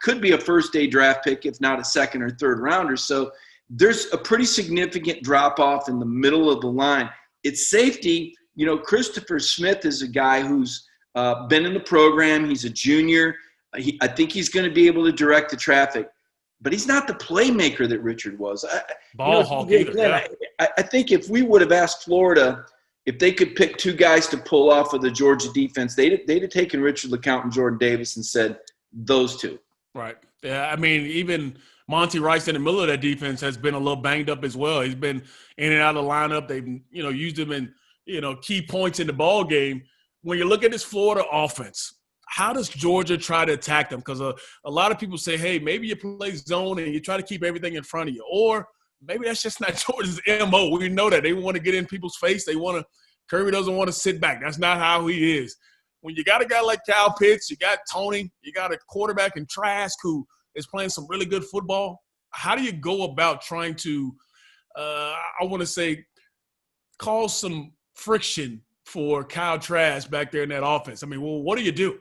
[SPEAKER 4] could be a first-day draft pick, if not a second or third rounder. So there's a pretty significant drop-off in the middle of the line. It's safety. Christopher Smith is a guy who's been in the program. He's a junior. I think he's going to be able to direct the traffic. But he's not the playmaker that Richard was.
[SPEAKER 1] Ball hawk either. Yeah.
[SPEAKER 4] I think if we would have asked Florida if they could pick two guys to pull off of the Georgia defense, they'd have taken Richard LeCounte and Jordan Davis and said those two.
[SPEAKER 1] Right. Yeah, I mean, even Monty Rice in the middle of that defense has been a little banged up as well. He's been in and out of the lineup. They've, used him in, key points in the ball game. When you look at this Florida offense, how does Georgia try to attack them? Because a lot of people say, hey, maybe you play zone and you try to keep everything in front of you. Or maybe that's just not Georgia's MO. We know that. They want to get in people's face. Kirby doesn't want to sit back. That's not how he is. When you got a guy like Kyle Pitts, you got Tony, you got a quarterback in Trask who is playing some really good football, how do you go about trying to, cause some friction for Kyle Trask back there in that offense? I mean, well, what do you do?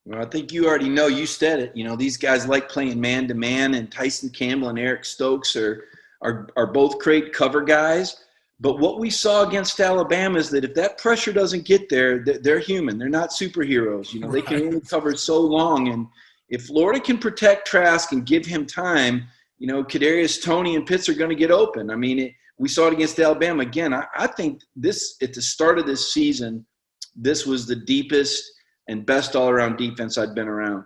[SPEAKER 4] Well, I think you already know. You said it. These guys like playing man-to-man, and Tyson Campbell and Eric Stokes are both great cover guys. But what we saw against Alabama is that if that pressure doesn't get there, they're human. They're not superheroes. They can only cover so long. And if Florida can protect Trask and give him time, Kadarius Toney and Pitts are going to get open. I mean, we saw it against Alabama. Again, I think this, at the start of this season, this was the deepest and best all-around defense I'd been around.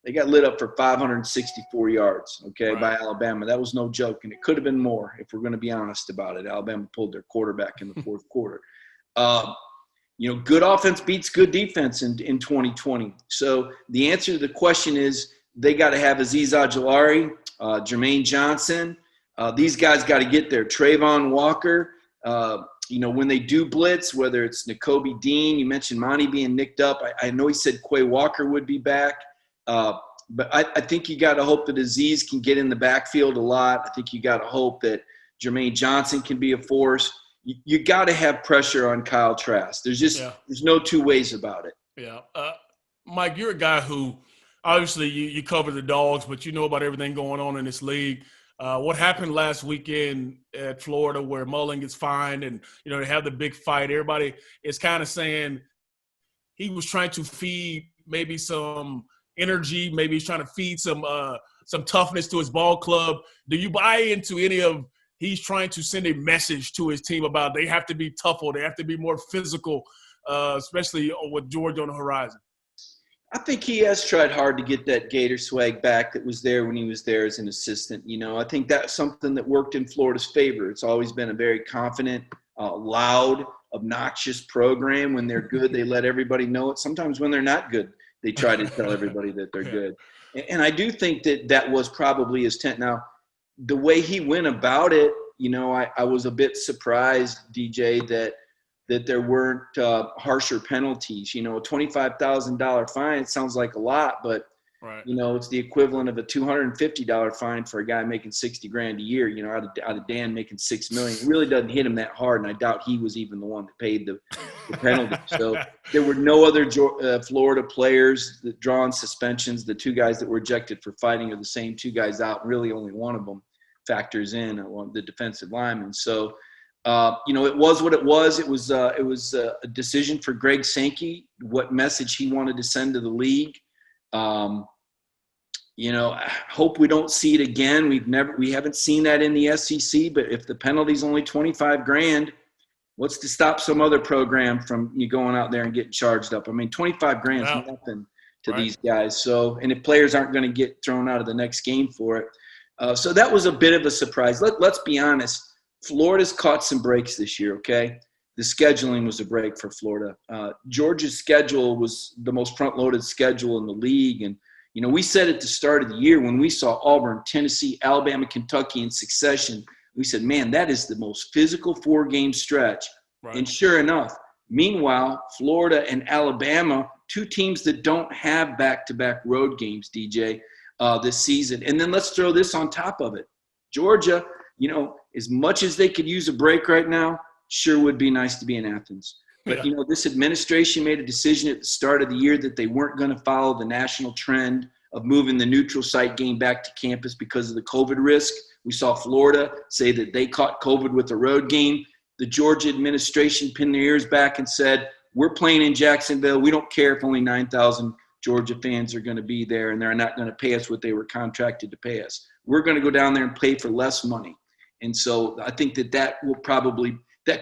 [SPEAKER 4] They got lit up for 564 yards, by Alabama. That was no joke, and it could have been more if we're going to be honest about it. Alabama pulled their quarterback in the fourth quarter. Good offense beats good defense in 2020. So the answer to the question is they got to have Azeez Ojulari, Jermaine Johnson. These guys got to get there. Trayvon Walker, when they do blitz, whether it's Nakobe Dean, you mentioned Monty being nicked up. I know he said Quay Walker would be back. But I think you got to hope that Azeez can get in the backfield a lot. I think you got to hope that Jermaine Johnson can be a force. You got to have pressure on Kyle Trask. There's no two ways about it.
[SPEAKER 1] Yeah. Mike, you're a guy who obviously you cover the Dogs, but you know about everything going on in this league. What happened last weekend at Florida where Mullen gets fined and, they have the big fight. Everybody is kind of saying he was trying to feed maybe some energy. Maybe he's trying to feed some toughness to his ball club. Do you buy into any of he's trying to send a message to his team about they have to be tougher, they have to be more physical, especially with Georgia on the horizon?
[SPEAKER 4] I think he has tried hard to get that Gator swag back that was there when he was there as an assistant. I think that's something that worked in Florida's favor. It's always been a very confident, loud, obnoxious program. When they're good, they let everybody know it. Sometimes when they're not good, they try to tell everybody that they're good. And I do think that was probably his intent. Now, the way he went about it, I was a bit surprised, DJ, that that there weren't harsher penalties. You know, a $25,000 fine, it sounds like a lot, but
[SPEAKER 1] Right.
[SPEAKER 4] you know, it's the equivalent of a $250 fine for a guy making $60,000 a year, you know, out of Dan making $6 million. It really doesn't hit him that hard, and I doubt he was even the one that paid the penalty. So there were no other Florida players that drawn suspensions. The two guys that were ejected for fighting are the same two guys out. Really only one of them factors in, the defensive lineman. So, you know, it was what it was. It was a decision for Greg Sankey, what message he wanted to send to the league. You know, I hope we don't see it again. We haven't seen that in the SEC, but if the penalty's only $25,000, what's to stop some other program from you going out there and getting charged up? I mean, $25,000 is nothing to these guys. So, and if players aren't going to get thrown out of the next game for it. So that was a bit of a surprise. Let's be honest. Florida's caught some breaks this year, okay? The scheduling was a break for Florida. Georgia's schedule was the most front-loaded schedule in the league. And, you know, we said at the start of the year when we saw Auburn, Tennessee, Alabama, Kentucky in succession, we said, man, that is the most physical 4-game stretch. Right. And sure enough, meanwhile, Florida and Alabama, two teams that don't have back-to-back road games, DJ, this season. And then let's throw this on top of it. Georgia, you know, as much as they could use a break right now, sure would be nice to be in Athens. But, you know, this administration made a decision at the start of the year that they weren't going to follow the national trend of moving the neutral site game back to campus because of the COVID risk. We saw Florida say that they caught COVID with the road game. The Georgia administration pinned their ears back and said, we're playing in Jacksonville. We don't care if only 9,000 Georgia fans are going to be there and they're not going to pay us what they were contracted to pay us. We're going to go down there and pay for less money. And so I think that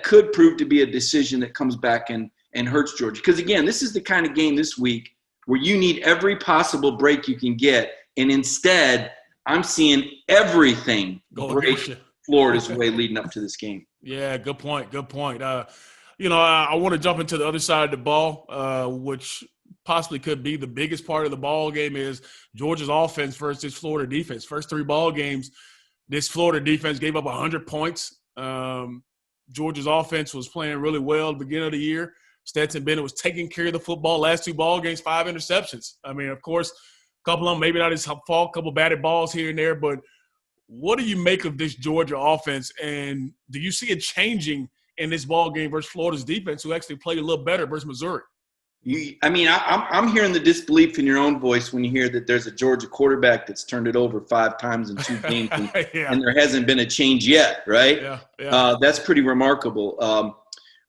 [SPEAKER 4] could prove to be a decision that comes back and hurts Georgia. Because, again, this is the kind of game this week where you need every possible break you can get. And instead, I'm seeing everything break Florida's way leading up to this game.
[SPEAKER 1] Yeah, good point. Good point. You know, I want to jump into the other side of the ball, which possibly could be the biggest part of the ball game is Georgia's offense versus this Florida defense. First 3 ball games, this Florida defense gave up 100 points. Georgia's offense was playing really well at the beginning of the year. Stetson Bennett was taking care of the football. Last 2 ball games, 5 interceptions. I mean, of course, a couple of them maybe not his fault, a couple batted balls here and there. But what do you make of this Georgia offense? And do you see it changing in this ball game versus Florida's defense, who actually played a little better versus Missouri?
[SPEAKER 4] I'm hearing the disbelief in your own voice when you hear that there's a Georgia quarterback that's turned it over 5 times in 2 games and there hasn't been a change yet, right? Yeah. That's pretty remarkable.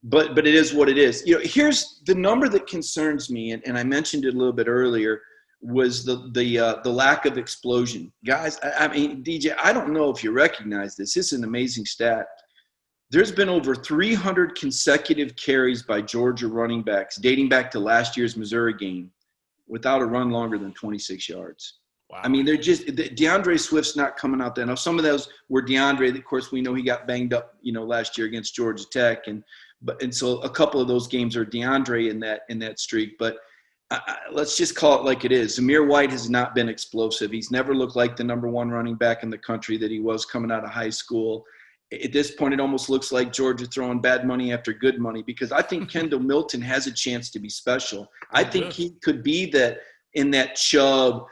[SPEAKER 4] But it is what it is. You know, here's the number that concerns me, and I mentioned it a little bit earlier, was the lack of explosion. Guys, I mean, DJ, I don't know if you recognize this. This is an amazing stat. There's been over 300 consecutive carries by Georgia running backs dating back to last year's Missouri game without a run longer than 26 yards. Wow. I mean, they're just – DeAndre Swift's not coming out there. Now, some of those were DeAndre. Of course, we know he got banged up, you know, last year against Georgia Tech. And so a couple of those games are DeAndre in that streak. But let's just call it like it is. Zamir White has not been explosive. He's never looked like the number 1 running back in the country that he was coming out of high school. At this point, it almost looks like Georgia throwing bad money after good money because I think Kendall Milton has a chance to be special. I think he could be that in that Chubb,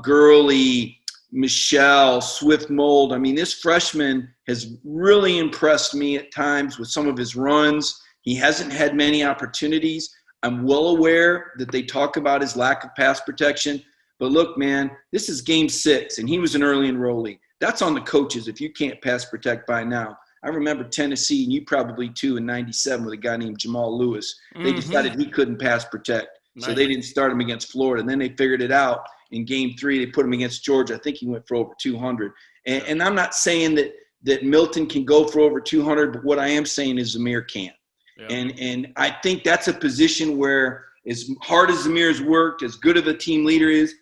[SPEAKER 4] Gurley, Michelle, Swift mold. I mean, this freshman has really impressed me at times with some of his runs. He hasn't had many opportunities. I'm well aware that they talk about his lack of pass protection. But look, man, this is game 6, and he was an early enrollee. That's on the coaches if you can't pass protect by now. I remember Tennessee, and you probably too, in 97 with a guy named Jamal Lewis. They decided he couldn't pass protect. So they didn't start him against Florida. And then they figured it out in game 3. They put him against Georgia. I think he went for over 200. And I'm not saying that Milton can go for over 200, but what I am saying is Zamir can't. Yeah. And I think that's a position where as hard as Zamir's worked, as good of a team leader is,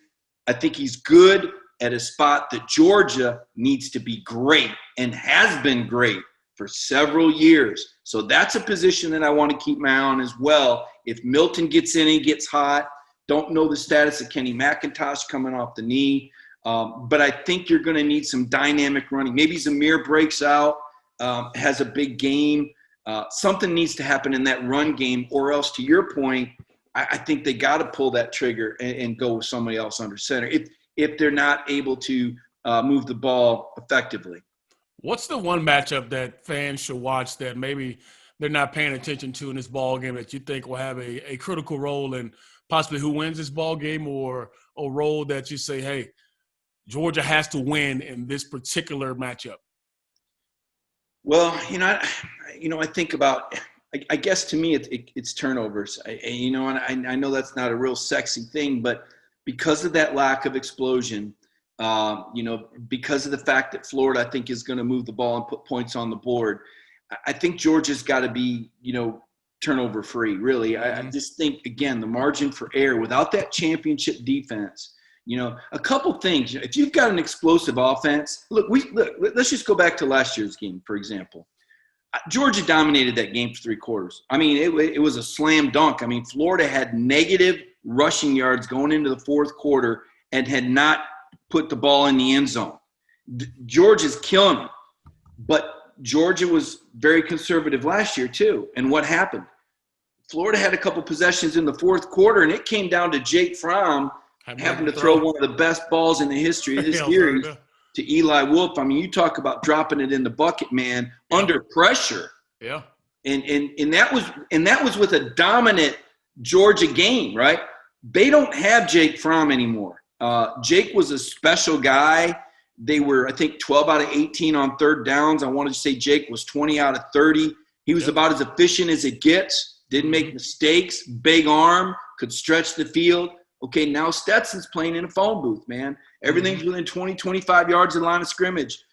[SPEAKER 4] I think he's good at a spot that Georgia needs to be great and has been great for several years. So that's a position that I want to keep my eye on as well. If Milton gets in and gets hot, don't know the status of Kenny McIntosh coming off the knee. But I think you're going to need some dynamic running. Maybe Zamir breaks out, has a big game. Something needs to happen in that run game, or else, to your point, I think they got to pull that trigger and go with somebody else under center if they're not able to move the ball effectively.
[SPEAKER 1] What's the one matchup that fans should watch that maybe they're not paying attention to in this ball game that you think will have a critical role in possibly who wins this ball game, or a role that you say, hey, Georgia has to win in this particular matchup?
[SPEAKER 4] Well, I think about, I guess to me it's turnovers. And I know that's not a real sexy thing, but because of that lack of explosion, because of the fact that Florida, I think, is going to move the ball and put points on the board, I think Georgia's got to be, turnover free, really. I just think, again, the margin for error without that championship defense, a couple things. If you've got an explosive offense, let's just go back to last year's game, for example. Georgia dominated that game for 3 quarters. I mean, it was a slam dunk. I mean, Florida had negative rushing yards going into the 4th quarter and had not put the ball in the end zone. Georgia's killing them. But Georgia was very conservative last year too. And what happened? Florida had a couple possessions in the 4th quarter, and it came down to Jake Fromm having to throw one of the best balls in the history of this series to Eli Wolf. I mean, you talk about dropping it in the bucket, man, under pressure.
[SPEAKER 1] Yeah.
[SPEAKER 4] And that was with a dominant Georgia game, right? They don't have Jake Fromm anymore. Jake was a special guy. They were, I think, 12 out of 18 on 3rd downs. I wanted to say Jake was 20 out of 30. He was about as efficient as it gets. Didn't make mistakes. Big arm. Could stretch the field. Okay, now Stetson's playing in a phone booth, man. Everything's within 20, 25 yards of the line of scrimmage.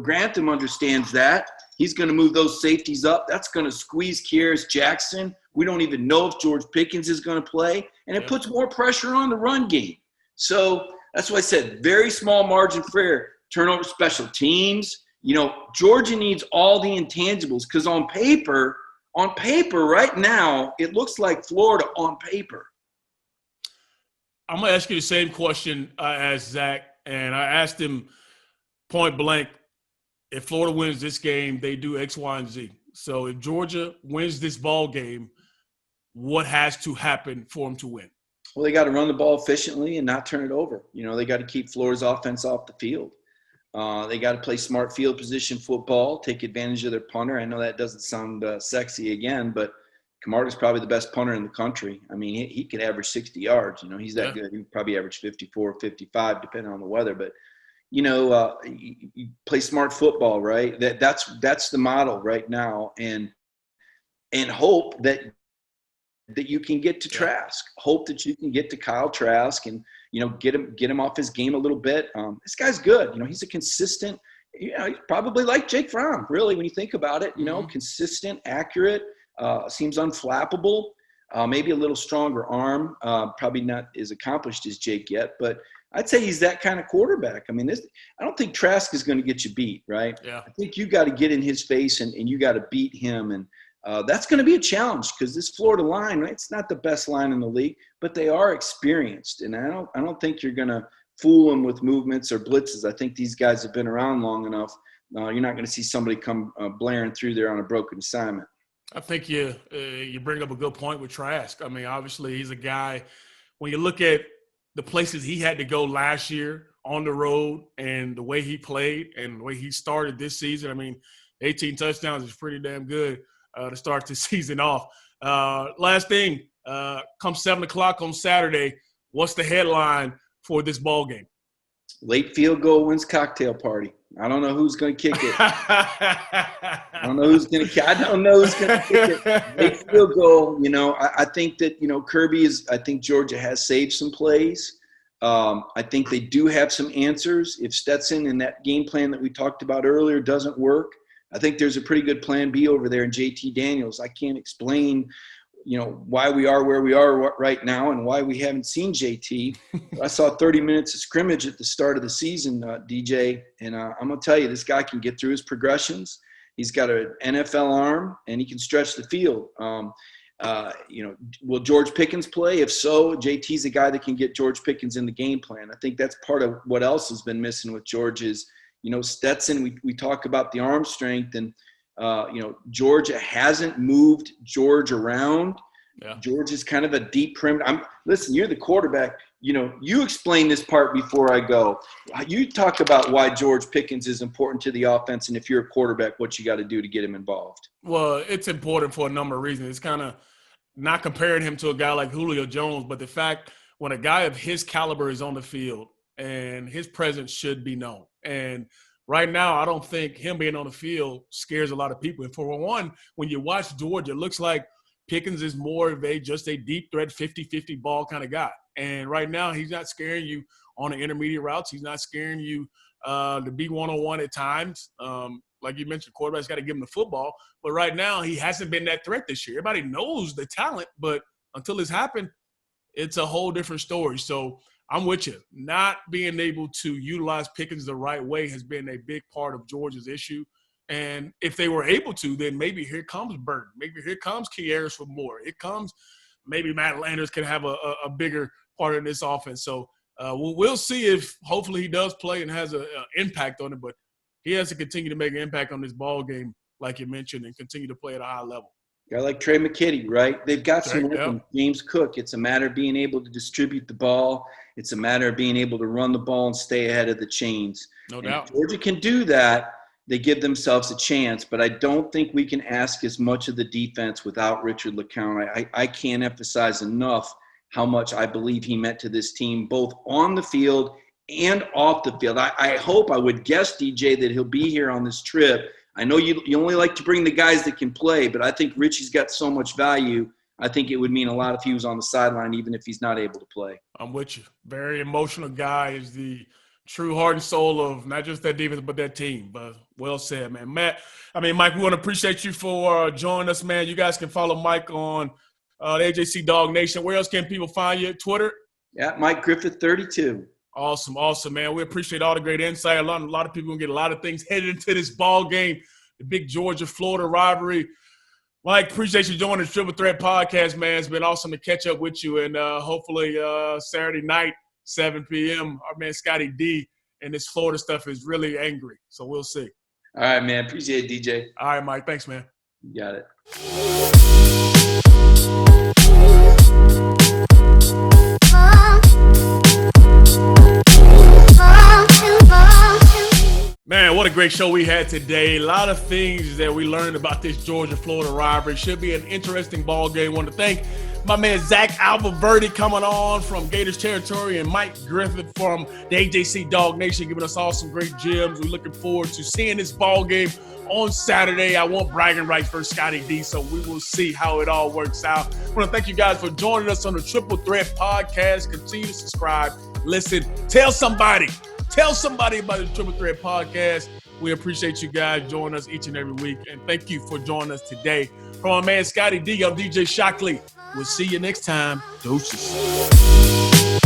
[SPEAKER 4] Grantham understands that. He's going to move those safeties up. That's going to squeeze Kieras Jackson. We don't even know if George Pickens is going to play. And it puts more pressure on the run game. So that's why I said very small margin for error. Turnover, special teams. Georgia needs all the intangibles because on paper right now, it looks like Florida on paper.
[SPEAKER 1] I'm going to ask you the same question as Zach, and I asked him point blank, if Florida wins this game, they do X, Y, and Z. So if Georgia wins this ball game, what has to happen for them to win?
[SPEAKER 4] Well, they got to run the ball efficiently and not turn it over. They got to keep Florida's offense off the field. They got to play smart field position football, take advantage of their punter. I know that doesn't sound sexy again, but Camargo's probably the best punter in the country. I mean, he could average 60 yards. He's that good. He could probably average 54, 55, depending on the weather. But, you play smart football, right? That's the model right now. And hope that you can get to Trask. Hope that you can get to Kyle Trask and, get him off his game a little bit. This guy's good. He's a consistent, he's probably like Jake Fromm, really, when you think about it, consistent, accurate, seems unflappable, maybe a little stronger arm, probably not as accomplished as Jake yet, but I'd say he's that kind of quarterback. I mean, I don't think Trask is going to get you beat, right?
[SPEAKER 1] Yeah. I
[SPEAKER 4] think you got to get in his face and you got to beat him. And that's going to be a challenge because this Florida line, right, it's not the best line in the league, but they are experienced. And I don't think you're going to fool them with movements or blitzes. I think these guys have been around long enough. You're not going to see somebody come blaring through there on a broken assignment.
[SPEAKER 1] I think you bring up a good point with Trask. I mean, obviously he's a guy, when you look at the places he had to go last year on the road and the way he played and the way he started this season, I mean, 18 touchdowns is pretty damn good to start the season off. Last thing, come 7 o'clock on Saturday, what's the headline for this ball game?
[SPEAKER 4] Late field goal wins cocktail party. I don't know who's going to kick it. I don't know who's going to kick it. Late field goal, I think that, Kirby I think Georgia has saved some plays. I think they do have some answers. If Stetson and that game plan that we talked about earlier doesn't work, I think there's a pretty good plan B over there in JT Daniels. I can't explain, why we are where we are right now and why we haven't seen JT. I saw 30 minutes of scrimmage at the start of the season, DJ, and I'm going to tell you, this guy can get through his progressions. He's got an NFL arm, and he can stretch the field. Will George Pickens play? If so, JT's a guy that can get George Pickens in the game plan. I think that's part of what else has been missing with George is, Stetson, we talk about the arm strength, and Georgia hasn't moved George around.
[SPEAKER 1] Yeah.
[SPEAKER 4] George is kind of a deep perimeter. Listen, you're the quarterback. You explain this part before I go. You talk about why George Pickens is important to the offense, and if you're a quarterback, what you got to do to get him involved.
[SPEAKER 1] Well, it's important for a number of reasons. It's kind of not comparing him to a guy like Julio Jones, but the fact when a guy of his caliber is on the field and his presence should be known. And right now, I don't think him being on the field scares a lot of people. And for one, when you watch Georgia, it looks like Pickens is more of just a deep threat 50-50 ball kind of guy. And right now, he's not scaring you on the intermediate routes. He's not scaring you to be one-on-one at times. Like you mentioned, quarterback's got to give him the football. But right now, he hasn't been that threat this year. Everybody knows the talent, but until it's happened, it's a whole different story. So I'm with you. Not being able to utilize Pickens the right way has been a big part of Georgia's issue. And if they were able to, then maybe here comes Burton. Maybe here comes Kearis for more. It comes maybe Matt Landers can have a bigger part in this offense. So we'll see if hopefully he does play and has an impact on it. But he has to continue to make an impact on this ball game, like you mentioned, and continue to play at a high level.
[SPEAKER 4] Guy like Trey McKitty, right? They've got some weapons. James Cook. It's a matter of being able to distribute the ball. It's a matter of being able to run the ball and stay ahead of the chains.
[SPEAKER 1] No doubt.
[SPEAKER 4] If Georgia can do that, they give themselves a chance. But I don't think we can ask as much of the defense without Richard LeCounte. I can't emphasize enough how much I believe he meant to this team, both on the field and off the field. I would guess, DJ, that he'll be here on this trip. I know you only like to bring the guys that can play, but I think Richie's got so much value. I think it would mean a lot if he was on the sideline, even if he's not able to play.
[SPEAKER 1] I'm with you. Very emotional guy. Is the true heart and soul of not just that defense, but that team. But well said, man. Mike, we want to appreciate you for joining us, man. You guys can follow Mike on the AJC Dog Nation. Where else can people find you? Twitter?
[SPEAKER 4] Yeah, Mike Griffith 32.
[SPEAKER 1] Awesome, man. We appreciate all the great insight. A lot of people going to get a lot of things headed into this ball game, the big Georgia-Florida rivalry. Mike, appreciate you joining the Triple Threat Podcast, man. It's been awesome to catch up with you. And hopefully Saturday night, 7 p.m., our man Scotty D and this Florida stuff is really angry. So we'll see.
[SPEAKER 4] All right, man. Appreciate it, DJ.
[SPEAKER 1] All right, Mike. Thanks, man.
[SPEAKER 4] You got it.
[SPEAKER 1] Man, what a great show we had today. A lot of things that we learned about this Georgia-Florida rivalry. Should be an interesting ball game. Want to thank my man Zach Abolverdi coming on from Gators territory and Mike Griffith from the AJC Dog Nation giving us all some great gems. We're looking forward to seeing this ball game on Saturday. I want bragging rights for Scotty D, so we will see how it all works out. I want to thank you guys for joining us on the Triple Threat Podcast. Continue to subscribe, listen, tell somebody about the Triple Threat Podcast. We appreciate you guys joining us each and every week. And thank you for joining us today. From our man Scotty D, I'm DJ Shockley. We'll see you next time. Deuces.